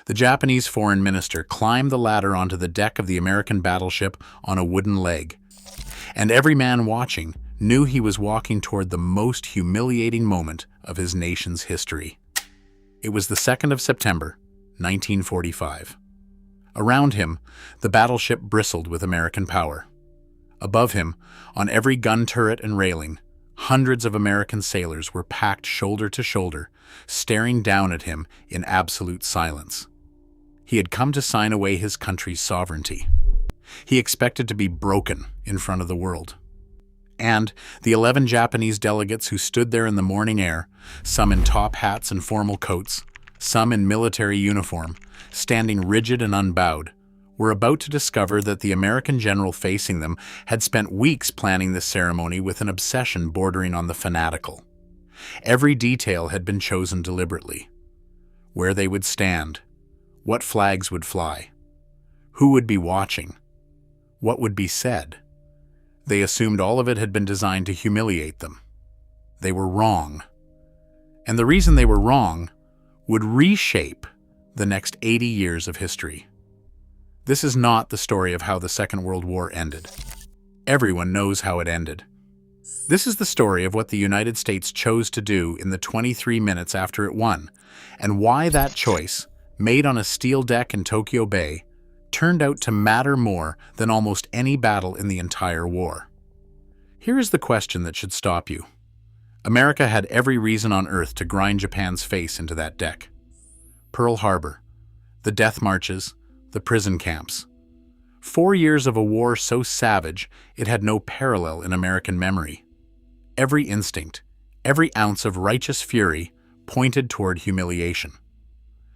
The Japanese foreign minister climbed the ladder onto the deck of the American battleship on a wooden leg, and every man watching knew he was walking toward the most humiliating moment of his nation's history. It was the 2nd of September, 1945. Around him, the battleship bristled with American power. Above him, on every gun turret and railing, hundreds of American sailors were packed shoulder to shoulder, staring down at him in absolute silence. He had come to sign away his country's sovereignty. He expected to be broken in front of the world. And the 11 Japanese delegates who stood there in the morning air, some in top hats and formal coats, some in military uniform, standing rigid and unbowed, were about to discover that the American general facing them had spent weeks planning this ceremony with an obsession bordering on the fanatical. Every detail had been chosen deliberately. Where they would stand, what flags would fly, who would be watching, what would be said. They assumed all of it had been designed to humiliate them. They were wrong. And the reason they were wrong would reshape the next 80 years of history. This is not the story of how the Second World War ended. Everyone knows how it ended. This is the story of what the United States chose to do in the 23 minutes after it won, and why that choice, made on a steel deck in Tokyo Bay, turned out to matter more than almost any battle in the entire war. Here is the question that should stop you. America had every reason on earth to grind Japan's face into that deck. Pearl Harbor, the death marches, the prison camps. 4 years of a war so savage it had no parallel in American memory. Every instinct, every ounce of righteous fury pointed toward humiliation.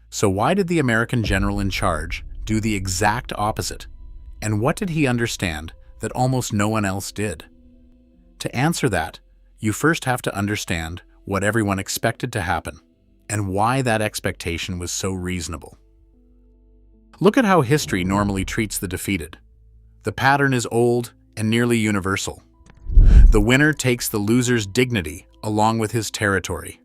So why did the American general in charge do the exact opposite? And what did he understand that almost no one else did? To answer that, you first have to understand what everyone expected to happen and why that expectation was so reasonable. Look at how history normally treats the defeated. The pattern is old and nearly universal. The winner takes the loser's dignity along with his territory.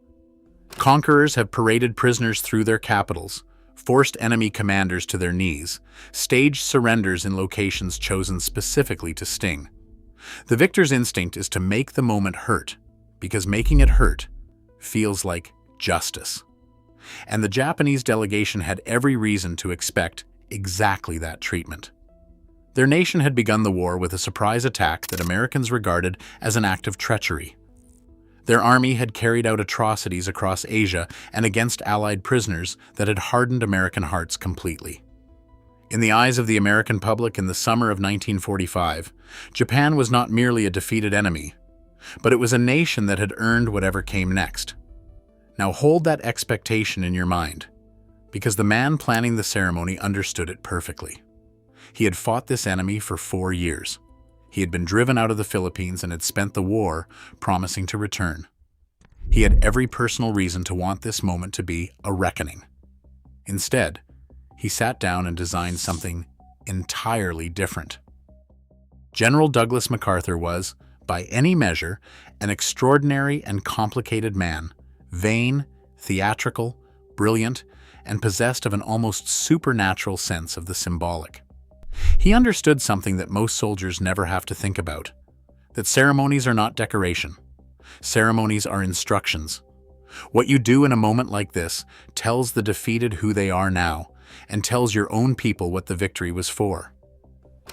Conquerors have paraded prisoners through their capitals, forced enemy commanders to their knees, staged surrenders in locations chosen specifically to sting. The victor's instinct is to make the moment hurt, because making it hurt feels like justice. And the Japanese delegation had every reason to expect exactly that treatment. Their nation had begun the war with a surprise attack that Americans regarded as an act of treachery. Their army had carried out atrocities across Asia and against Allied prisoners that had hardened American hearts completely. In the eyes of the American public in the summer of 1945, Japan was not merely a defeated enemy, but it was a nation that had earned whatever came next. Now hold that expectation in your mind, because the man planning the ceremony understood it perfectly. He had fought this enemy for 4 years. He had been driven out of the Philippines and had spent the war promising to return. He had every personal reason to want this moment to be a reckoning. Instead, he sat down and designed something entirely different. General Douglas MacArthur was, by any measure, an extraordinary and complicated man, vain, theatrical, brilliant, and possessed of an almost supernatural sense of the symbolic. He understood something that most soldiers never have to think about, that ceremonies are not decoration. Ceremonies are instructions. What you do in a moment like this tells the defeated who they are now, and tells your own people what the victory was for.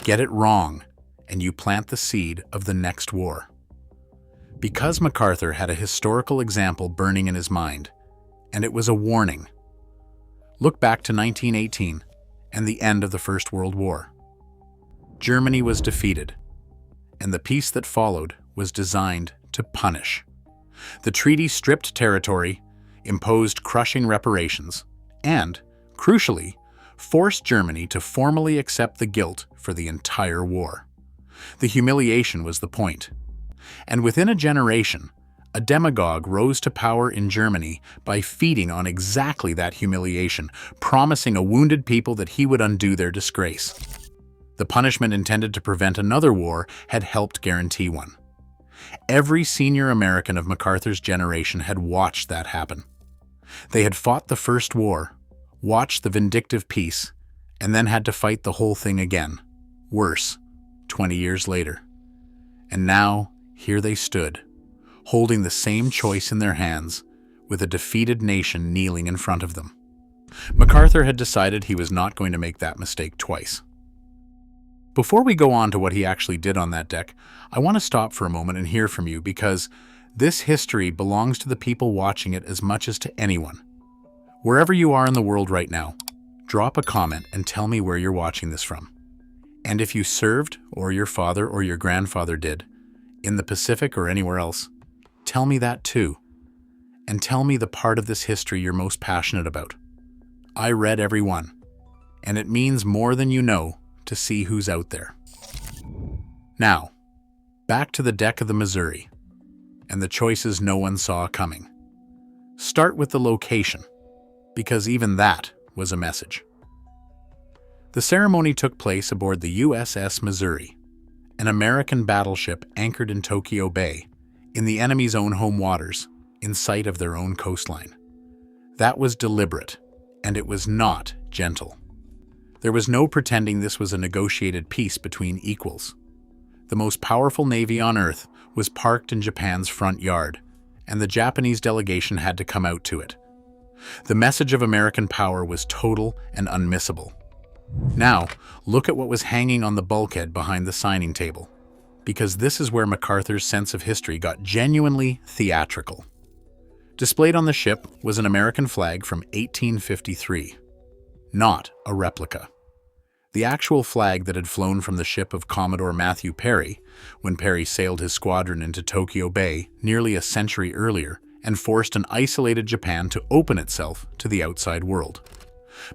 Get it wrong, and you plant the seed of the next war. Because MacArthur had a historical example burning in his mind, and it was a warning. Look back to 1918 and the end of the First World War. Germany was defeated, and the peace that followed was designed to punish. The treaty stripped territory, imposed crushing reparations, and, crucially, forced Germany to formally accept the guilt for the entire war. The humiliation was the point. And within a generation, a demagogue rose to power in Germany by feeding on exactly that humiliation, promising a wounded people that he would undo their disgrace. The punishment intended to prevent another war had helped guarantee one. Every senior American of MacArthur's generation had watched that happen. They had fought the First War, watched the vindictive peace, and then had to fight the whole thing again. Worse, 20 years later. And now, here they stood, holding the same choice in their hands, with a defeated nation kneeling in front of them. MacArthur had decided he was not going to make that mistake twice. Before we go on to what he actually did on that deck, I want to stop for a moment and hear from you, because this history belongs to the people watching it as much as to anyone. Wherever you are in the world right now, drop a comment and tell me where you're watching this from. And if you served, or your father or your grandfather did, in the Pacific or anywhere else, tell me that too. And tell me the part of this history you're most passionate about. I read every one, and it means more than you know to see who's out there. Now, back to the deck of the Missouri, and the choices no one saw coming. Start with the location, because even that was a message. The ceremony took place aboard the USS Missouri, an American battleship anchored in Tokyo Bay, in the enemy's own home waters, in sight of their own coastline. That was deliberate, and it was not gentle. There was no pretending this was a negotiated peace between equals. The most powerful navy on Earth was parked in Japan's front yard, and the Japanese delegation had to come out to it. The message of American power was total and unmissable. Now, look at what was hanging on the bulkhead behind the signing table, because this is where MacArthur's sense of history got genuinely theatrical. Displayed on the ship was an American flag from 1853, not a replica. The actual flag that had flown from the ship of Commodore Matthew Perry, when Perry sailed his squadron into Tokyo Bay nearly a century earlier and forced an isolated Japan to open itself to the outside world.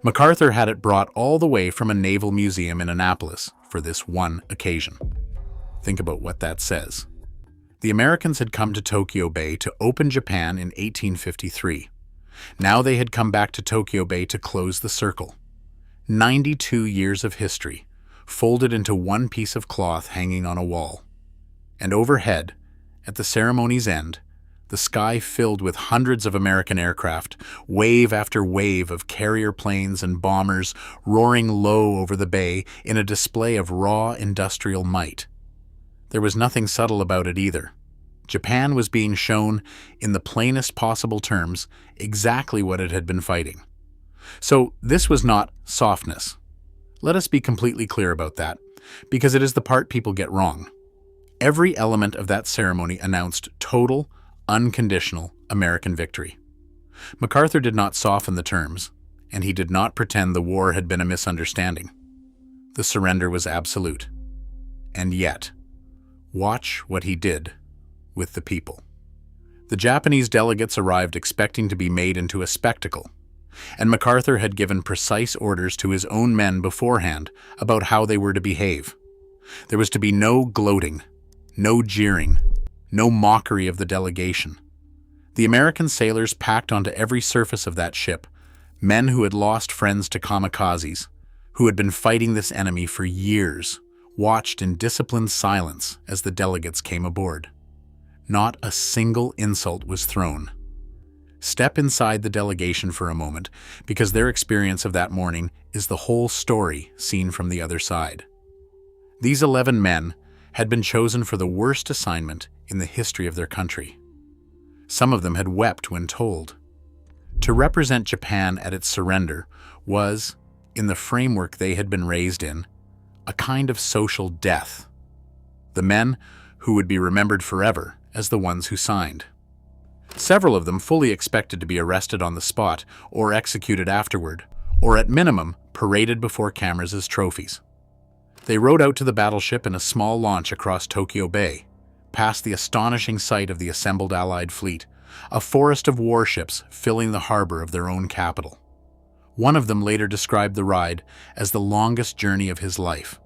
MacArthur had it brought all the way from a naval museum in Annapolis for this one occasion. Think about what that says. The Americans had come to Tokyo Bay to open Japan in 1853. Now they had come back to Tokyo Bay to close the circle. 92 years of history, folded into one piece of cloth hanging on a wall. And overhead, at the ceremony's end, the sky filled with hundreds of American aircraft, wave after wave of carrier planes and bombers roaring low over the bay in a display of raw industrial might. There was nothing subtle about it either. Japan was being shown, in the plainest possible terms, exactly what it had been fighting. So this was not softness. Let us be completely clear about that, because it is the part people get wrong. Every element of that ceremony announced total, unconditional American victory. MacArthur did not soften the terms, and he did not pretend the war had been a misunderstanding. The surrender was absolute. And yet, watch what he did with the people. The Japanese delegates arrived expecting to be made into a spectacle, and MacArthur had given precise orders to his own men beforehand about how they were to behave. There was to be no gloating, no jeering, no mockery of the delegation. The American sailors packed onto every surface of that ship men who had lost friends to kamikazes, who had been fighting this enemy for years, watched in disciplined silence as the delegates came aboard. Not a single insult was thrown. Step inside the delegation for a moment, because their experience of that morning is the whole story seen from the other side. These 11 men had been chosen for the worst assignment in the history of their country. Some of them had wept when told. To represent Japan at its surrender was, in the framework they had been raised in, a kind of social death. The men who would be remembered forever as the ones who signed. Several of them fully expected to be arrested on the spot or executed afterward, or at minimum, paraded before cameras as trophies. They rowed out to the battleship in a small launch across Tokyo Bay, past the astonishing sight of the assembled Allied fleet, a forest of warships filling the harbor of their own capital. One of them later described the ride as the longest journey of his life.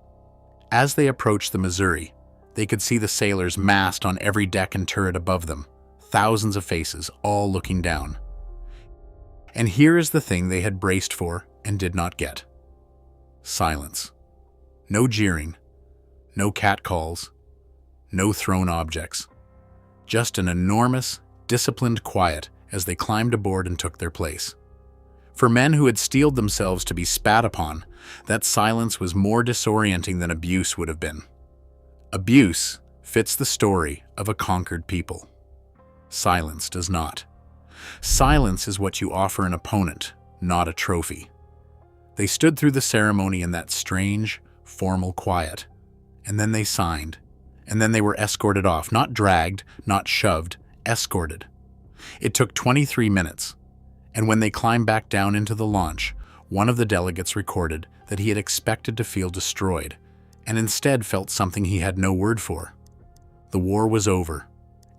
As they approached the Missouri, they could see the sailors massed on every deck and turret above them, thousands of faces, all looking down. And here is the thing they had braced for and did not get. Silence. No jeering, no catcalls, no thrown objects. Just an enormous, disciplined quiet as they climbed aboard and took their place. For men who had steeled themselves to be spat upon, that silence was more disorienting than abuse would have been. Abuse fits the story of a conquered people. Silence does not. Silence is what you offer an opponent, not a trophy. They stood through the ceremony in that strange, formal quiet, and then they signed, and then they were escorted off, not dragged, not shoved, escorted. It took 23 minutes, and when they climbed back down into the launch, one of the delegates recorded that he had expected to feel destroyed, and instead felt something he had no word for. The war was over,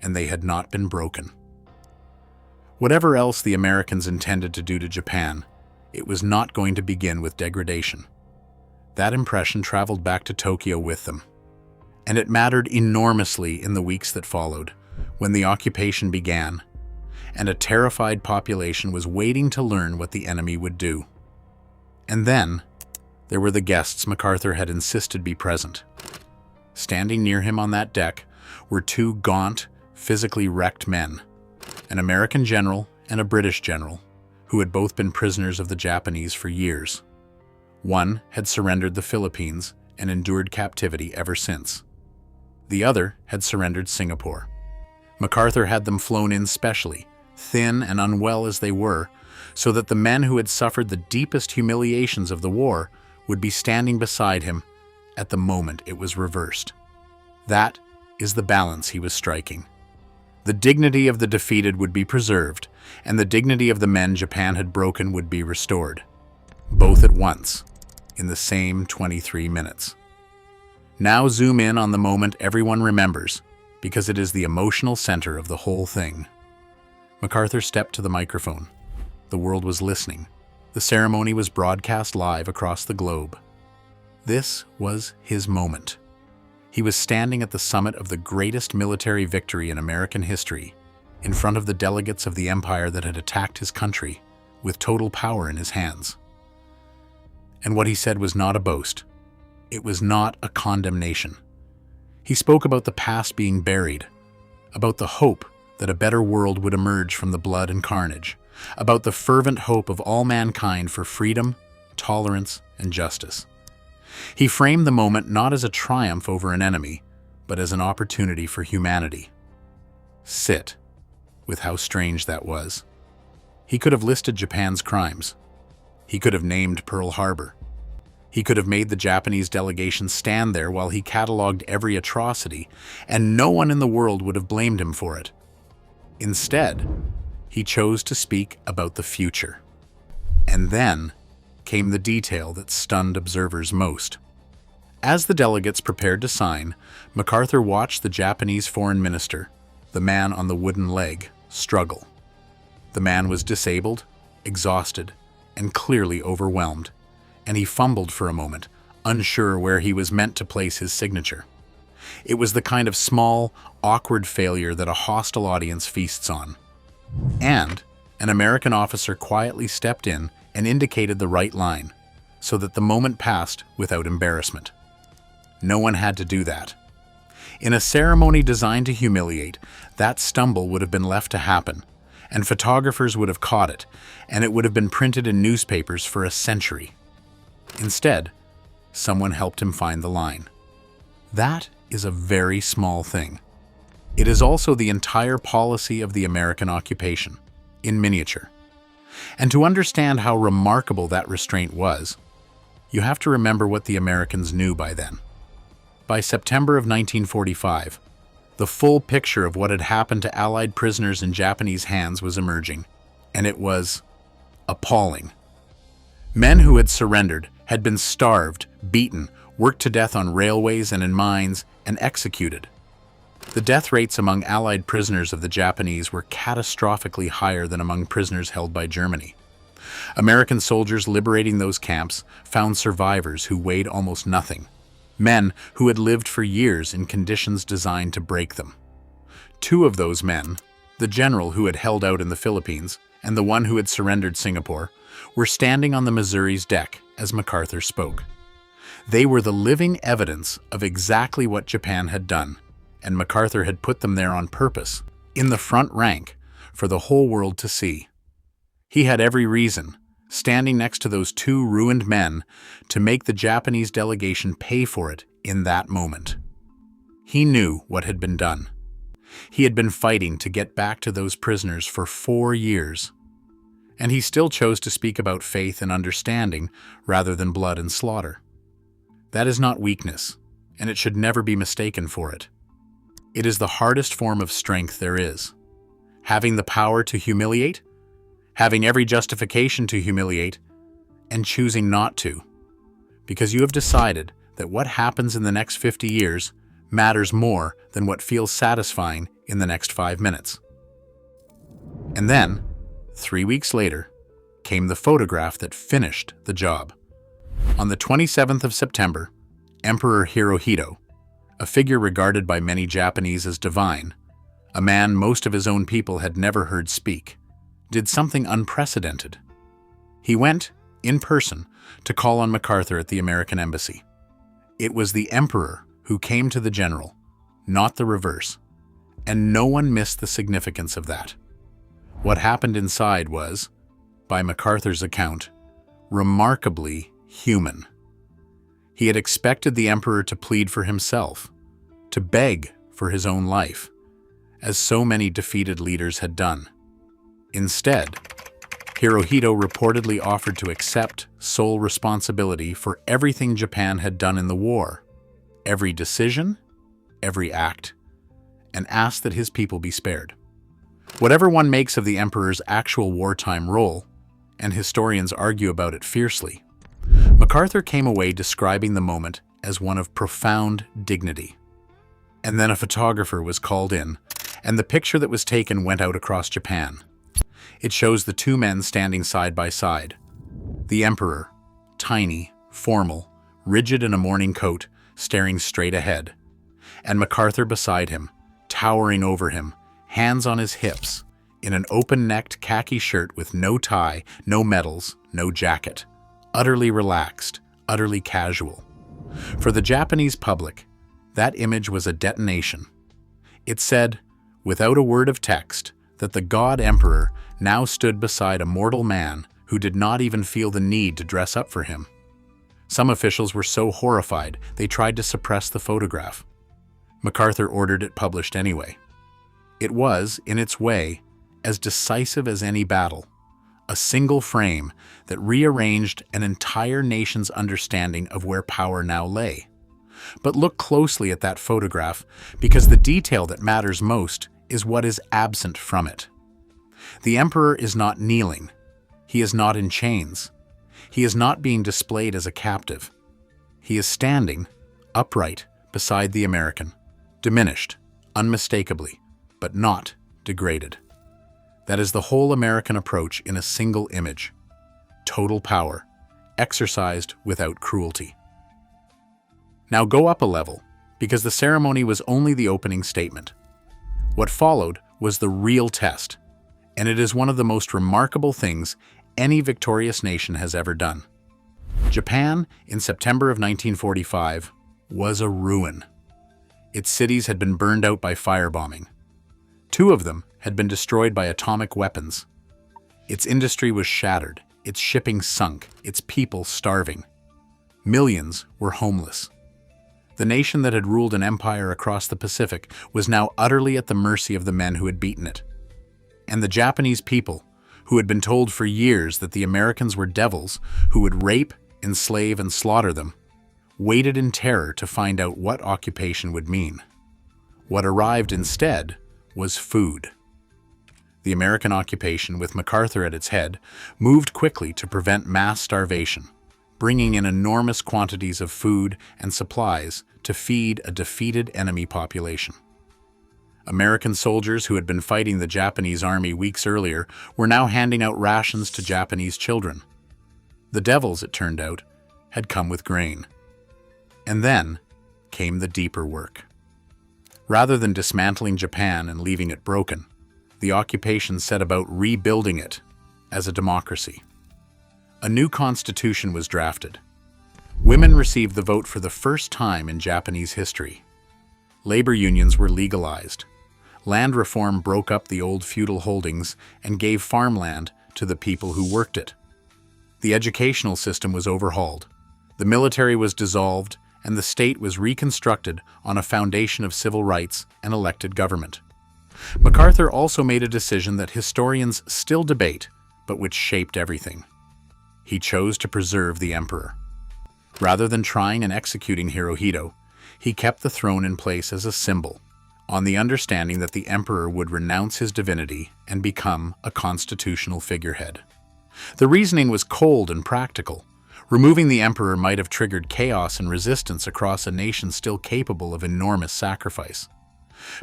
and they had not been broken. Whatever else the Americans intended to do to Japan, it was not going to begin with degradation. That impression traveled back to Tokyo with them. And it mattered enormously in the weeks that followed, when the occupation began, and a terrified population was waiting to learn what the enemy would do. And then, there were the guests MacArthur had insisted be present. Standing near him on that deck were two gaunt, physically wrecked men, an American general and a British general, who had both been prisoners of the Japanese for years. One had surrendered the Philippines and endured captivity ever since. The other had surrendered Singapore. MacArthur had them flown in specially, thin and unwell as they were, so that the men who had suffered the deepest humiliations of the war would be standing beside him at the moment it was reversed. That is the balance he was striking. The dignity of the defeated would be preserved, and the dignity of the men Japan had broken would be restored. Both at once, in the same 23 minutes. Now zoom in on the moment everyone remembers, because it is the emotional center of the whole thing. MacArthur stepped to the microphone. The world was listening. The ceremony was broadcast live across the globe. This was his moment. He was standing at the summit of the greatest military victory in American history, in front of the delegates of the empire that had attacked his country, with total power in his hands. And what he said was not a boast. It was not a condemnation. He spoke about the past being buried, about the hope that a better world would emerge from the blood and carnage, about the fervent hope of all mankind for freedom, tolerance, and justice. He framed the moment not as a triumph over an enemy, but as an opportunity for humanity. Sit with how strange that was. He could have listed Japan's crimes. He could have named Pearl Harbor. He could have made the Japanese delegation stand there while he cataloged every atrocity, and no one in the world would have blamed him for it. Instead, he chose to speak about the future. And then came the detail that stunned observers most. As the delegates prepared to sign, MacArthur watched the Japanese foreign minister, the man on the wooden leg, struggle. The man was disabled, exhausted, and clearly overwhelmed, and he fumbled for a moment, unsure where he was meant to place his signature. It was the kind of small, awkward failure that a hostile audience feasts on. And an American officer quietly stepped in and indicated the right line, so that the moment passed without embarrassment. No one had to do that. In a ceremony designed to humiliate, that stumble would have been left to happen, and photographers would have caught it, and it would have been printed in newspapers for a century. Instead, someone helped him find the line. That is a very small thing. It is also the entire policy of the American occupation, in miniature. And to understand how remarkable that restraint was, you have to remember what the Americans knew by then. By September of 1945, the full picture of what had happened to Allied prisoners in Japanese hands was emerging, and it was appalling. Men who had surrendered had been starved, beaten, worked to death on railways and in mines, and executed. The death rates among Allied prisoners of the Japanese were catastrophically higher than among prisoners held by Germany. American soldiers liberating those camps found survivors who weighed almost nothing, men who had lived for years in conditions designed to break them. Two of those men, the general who had held out in the Philippines and the one who had surrendered Singapore, were standing on the Missouri's deck as MacArthur spoke. They were the living evidence of exactly what Japan had done, and MacArthur had put them there on purpose, in the front rank, for the whole world to see. He had every reason, standing next to those two ruined men to make the Japanese delegation pay for it in that moment. He knew what had been done. He had been fighting to get back to those prisoners for 4 years. And he still chose to speak about faith and understanding rather than blood and slaughter. That is not weakness, and it should never be mistaken for it. It is the hardest form of strength there is. Having the power to humiliate, having every justification to humiliate, and choosing not to, because you have decided that what happens in the next 50 years matters more than what feels satisfying in the next 5 minutes. And then, 3 weeks later, came the photograph that finished the job. On the 27th of September, Emperor Hirohito, a figure regarded by many Japanese as divine, a man most of his own people had never heard speak, did something unprecedented. He went, in person, to call on MacArthur at the American embassy. It was the emperor who came to the general, not the reverse, and no one missed the significance of that. What happened inside was, by MacArthur's account, remarkably human. He had expected the emperor to plead for himself, to beg for his own life, as so many defeated leaders had done. Instead, Hirohito reportedly offered to accept sole responsibility for everything Japan had done in the war, every decision, every act, and asked that his people be spared. Whatever one makes of the emperor's actual wartime role, and historians argue about it fiercely, MacArthur came away describing the moment as one of profound dignity. And then a photographer was called in, and the picture that was taken went out across Japan. It shows the two men standing side by side. The emperor, tiny, formal, rigid in a morning coat, staring straight ahead, and MacArthur beside him, towering over him, hands on his hips, in an open-necked khaki shirt with no tie, no medals, no jacket. Utterly relaxed, utterly casual. For the Japanese public, that image was a detonation. It said, without a word of text, that the god emperor now stood beside a mortal man who did not even feel the need to dress up for him. Some officials were so horrified they tried to suppress the photograph. MacArthur ordered it published anyway. It was, in its way, as decisive as any battle. A single frame that rearranged an entire nation's understanding of where power now lay. But look closely at that photograph, because the detail that matters most is what is absent from it. The emperor is not kneeling. He is not in chains. He is not being displayed as a captive. He is standing, upright, beside the American, diminished, unmistakably, but not degraded. That is the whole American approach in a single image. Total power, exercised without cruelty. Now go up a level, because the ceremony was only the opening statement. What followed was the real test, and it is one of the most remarkable things any victorious nation has ever done. Japan, in September of 1945, was a ruin. Its cities had been burned out by firebombing. 2 of them had been destroyed by atomic weapons. Its industry was shattered, its shipping sunk, its people starving. Millions were homeless. The nation that had ruled an empire across the Pacific was now utterly at the mercy of the men who had beaten it. And the Japanese people, who had been told for years that the Americans were devils who would rape, enslave, and slaughter them, waited in terror to find out what occupation would mean. What arrived instead was food. The American occupation, with MacArthur at its head, moved quickly to prevent mass starvation, bringing in enormous quantities of food and supplies to feed a defeated enemy population. American soldiers who had been fighting the Japanese army weeks earlier were now handing out rations to Japanese children. The devils, it turned out, had come with grain. And then came the deeper work. Rather than dismantling Japan and leaving it broken, the occupation set about rebuilding it as a democracy. A new constitution was drafted. Women received the vote for the first time in Japanese history. Labor unions were legalized. Land reform broke up the old feudal holdings and gave farmland to the people who worked it. The educational system was overhauled. The military was dissolved, and the state was reconstructed on a foundation of civil rights and elected government. MacArthur also made a decision that historians still debate, but which shaped everything. He chose to preserve the emperor. Rather than trying and executing Hirohito, he kept the throne in place as a symbol, on the understanding that the emperor would renounce his divinity and become a constitutional figurehead. The reasoning was cold and practical. Removing the emperor might have triggered chaos and resistance across a nation still capable of enormous sacrifice.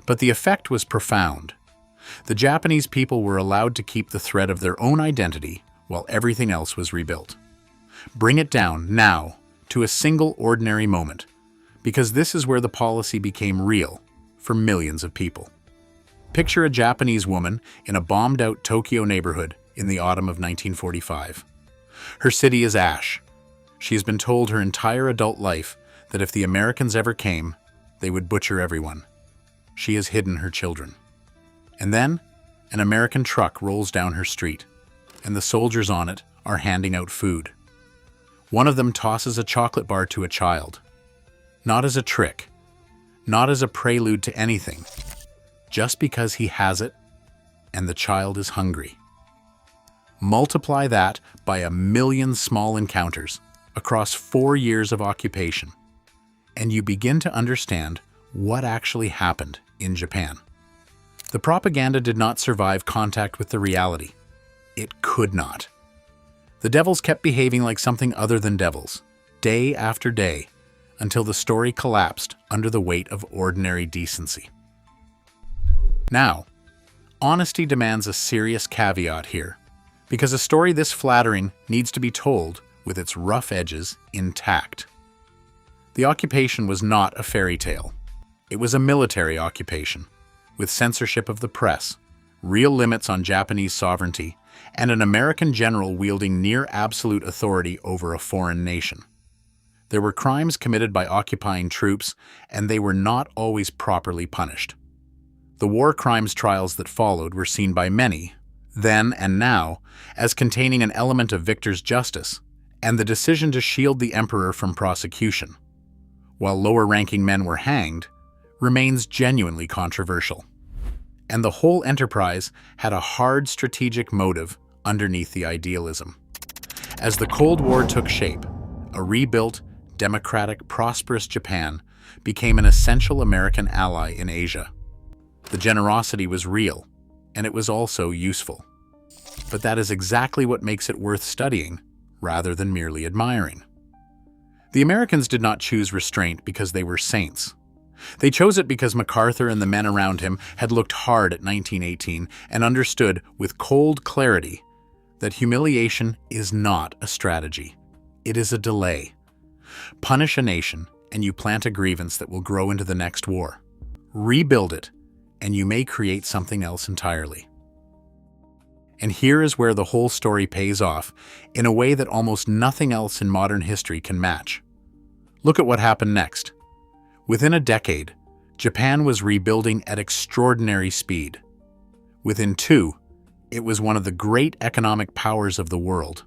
But the effect was profound. The Japanese people were allowed to keep the thread of their own identity while everything else was rebuilt. Bring it down, now, to a single ordinary moment, because this is where the policy became real for millions of people. Picture a Japanese woman in a bombed-out Tokyo neighborhood in the autumn of 1945. Her city is ash. She has been told her entire adult life that if the Americans ever came, they would butcher everyone. She has hidden her children. And then, an American truck rolls down her street, and the soldiers on it are handing out food. One of them tosses a chocolate bar to a child. Not as a trick, not as a prelude to anything, just because he has it and the child is hungry. Multiply that by 1 million small encounters across 4 years of occupation, and you begin to understand what actually happened in Japan. The propaganda did not survive contact with the reality. It could not. The devils kept behaving like something other than devils, day after day, until the story collapsed under the weight of ordinary decency. Now, honesty demands a serious caveat here, because a story this flattering needs to be told with its rough edges intact. The occupation was not a fairy tale. It was a military occupation, with censorship of the press, real limits on Japanese sovereignty, and an American general wielding near absolute authority over a foreign nation. There were crimes committed by occupying troops, and they were not always properly punished. The war crimes trials that followed were seen by many, then and now, as containing an element of victor's justice, and the decision to shield the emperor from prosecution, while lower-ranking men were hanged, remains genuinely controversial. And the whole enterprise had a hard strategic motive underneath the idealism. As the Cold War took shape, a rebuilt, democratic, prosperous Japan became an essential American ally in Asia. The generosity was real, and it was also useful. But that is exactly what makes it worth studying, rather than merely admiring. The Americans did not choose restraint because they were saints. They chose it because MacArthur and the men around him had looked hard at 1918 and understood with cold clarity that humiliation is not a strategy. It is a delay. Punish a nation, and you plant a grievance that will grow into the next war. Rebuild it, and you may create something else entirely. And here is where the whole story pays off in a way that almost nothing else in modern history can match. Look at what happened next. Within a decade, Japan was rebuilding at extraordinary speed. Within 2, it was one of the great economic powers of the world.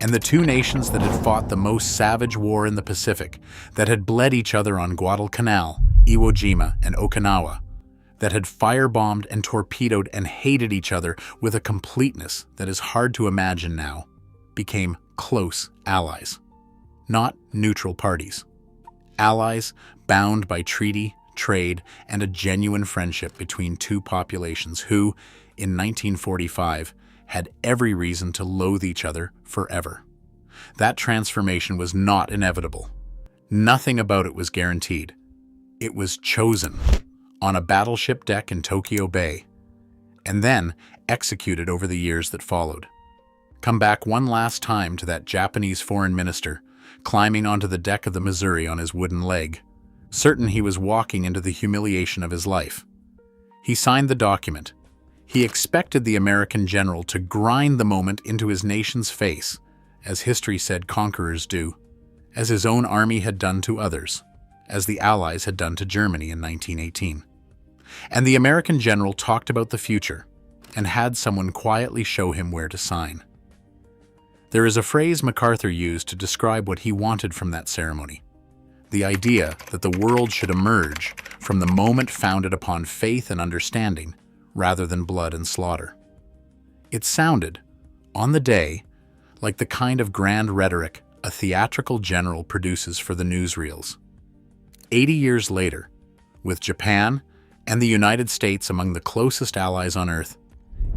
And the 2 nations that had fought the most savage war in the Pacific, that had bled each other on Guadalcanal, Iwo Jima, and Okinawa, that had firebombed and torpedoed and hated each other with a completeness that is hard to imagine now, became close allies, not neutral parties. Allies bound by treaty, trade, and a genuine friendship between 2 populations who, in 1945, had every reason to loathe each other forever. That transformation was not inevitable. Nothing about it was guaranteed. It was chosen on a battleship deck in Tokyo Bay, and then executed over the years that followed. Come back one last time to that Japanese foreign minister, climbing onto the deck of the Missouri on his wooden leg, certain he was walking into the humiliation of his life. He signed the document. He expected the American general to grind the moment into his nation's face, as history said conquerors do, as his own army had done to others, as the Allies had done to Germany in 1918. And the American general talked about the future and had someone quietly show him where to sign. There is a phrase MacArthur used to describe what he wanted from that ceremony: the idea that the world should emerge from the moment founded upon faith and understanding rather than blood and slaughter. It sounded, on the day, like the kind of grand rhetoric a theatrical general produces for the newsreels. 80 years later, with Japan and the United States among the closest allies on Earth,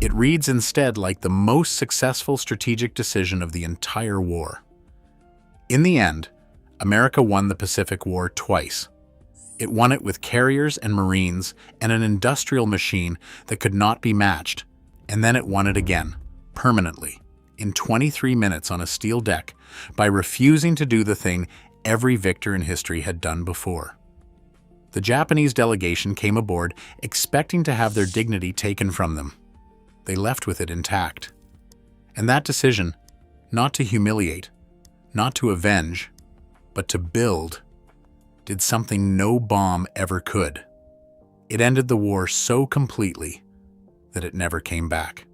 it reads instead like the most successful strategic decision of the entire war. In the end, America won the Pacific War twice. It won it with carriers and Marines and an industrial machine that could not be matched, and then it won it again, permanently, in 23 minutes on a steel deck, by refusing to do the thing every victor in history had done before. The Japanese delegation came aboard expecting to have their dignity taken from them. They left with it intact. And that decision, not to humiliate, not to avenge, but to build, did something no bomb ever could. It ended the war so completely that it never came back.